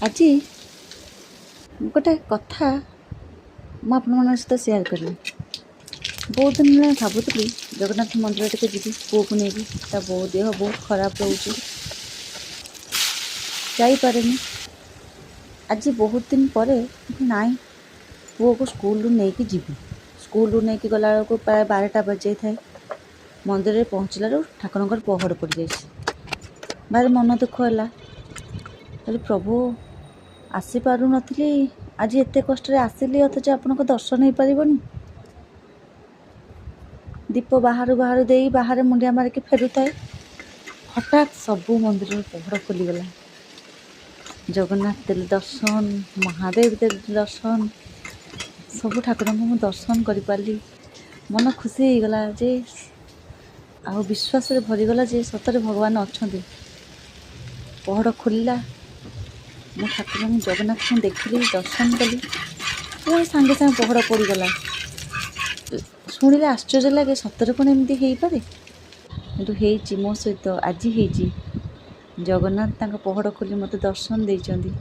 ଆଜି ଗୋଟେ କଥା ମୁଁ ଆପଣମାନଙ୍କ ସହିତ ସେୟାର କରିବି। ବହୁତ ଦିନ ହେଲାଣି ଭାବୁଥିଲି ଜଗନ୍ନାଥ ମନ୍ଦିର ଟିକେ ଯିବି, ପୁଅକୁ ନେଇକି। ତା ବୋଉ ଦେହ ବହୁତ ଖରାପ ରହୁଛି, ଯାଇପାରେନି। ଆଜି ବହୁତ ଦିନ ପରେ ନାଇଁ, ପୁଅକୁ ସ୍କୁଲରୁ ନେଇକି ଯିବି। ସ୍କୁଲରୁ ନେଇକି ଗଲାବେଳକୁ ପ୍ରାୟ 12ଟା ବାଜିଯାଇଥାଏ। ମନ୍ଦିରରେ ପହଞ୍ଚିଲାରୁ ଠାକୁରଙ୍କର ପହଡ଼ ପଡ଼ିଯାଇଛି। ଭାରି ମନ ଦୁଃଖ ହେଲା। କହିଲି ପ୍ରଭୁ, ଆସିପାରୁନଥିଲି, ଆଜି ଏତେ କଷ୍ଟରେ ଆସିଲି, ଅଥଚ ଆପଣଙ୍କ ଦର୍ଶନ ହେଇପାରିବନି। ଦୀପ ବାହାରୁ ଦେଇ ବାହାରେ ମୁଣ୍ଡିଆ ମାରିକି ଫେରୁଥାଏ। ହଠାତ୍ ସବୁ ମନ୍ଦିରର ପହଡ଼ ଖୋଲିଗଲା। ଜଗନ୍ନାଥ ଦେଲେ ଦର୍ଶନ, ମହାଦେବ ଦେଲେ ଦର୍ଶନ, ସବୁ ଠାକୁରଙ୍କୁ ମୁଁ ଦର୍ଶନ କରିପାରିଲି। ମନ ଖୁସି ହେଇଗଲା ଯେ, ଆଉ ବିଶ୍ୱାସରେ ଭରିଗଲା ଯେ ସତରେ ଭଗବାନ ଅଛନ୍ତି। ପହଡ଼ ଖୋଲିଲା, ମୁଁ ଠାକୁରଙ୍କୁ ଜଗନ୍ନାଥଙ୍କୁ ଦେଖିଲି, ଦର୍ଶନ କଲି, ପୁଣି ସାଙ୍ଗେ ସାଙ୍ଗେ ପହଡ଼ ପଡ଼ିଗଲା। ଶୁଣିଲେ ଆଶ୍ଚର୍ଯ୍ୟ ଲାଗେ, ସତରେ କ'ଣ ଏମିତି ହେଇପାରେ? କିନ୍ତୁ ହେଇଛି, ମୋ ସହିତ ଆଜି ହେଇଛି। ଜଗନ୍ନାଥ ତାଙ୍କ ପହଡ଼ ଖୋଲି ମୋତେ ଦର୍ଶନ ଦେଇଛନ୍ତି।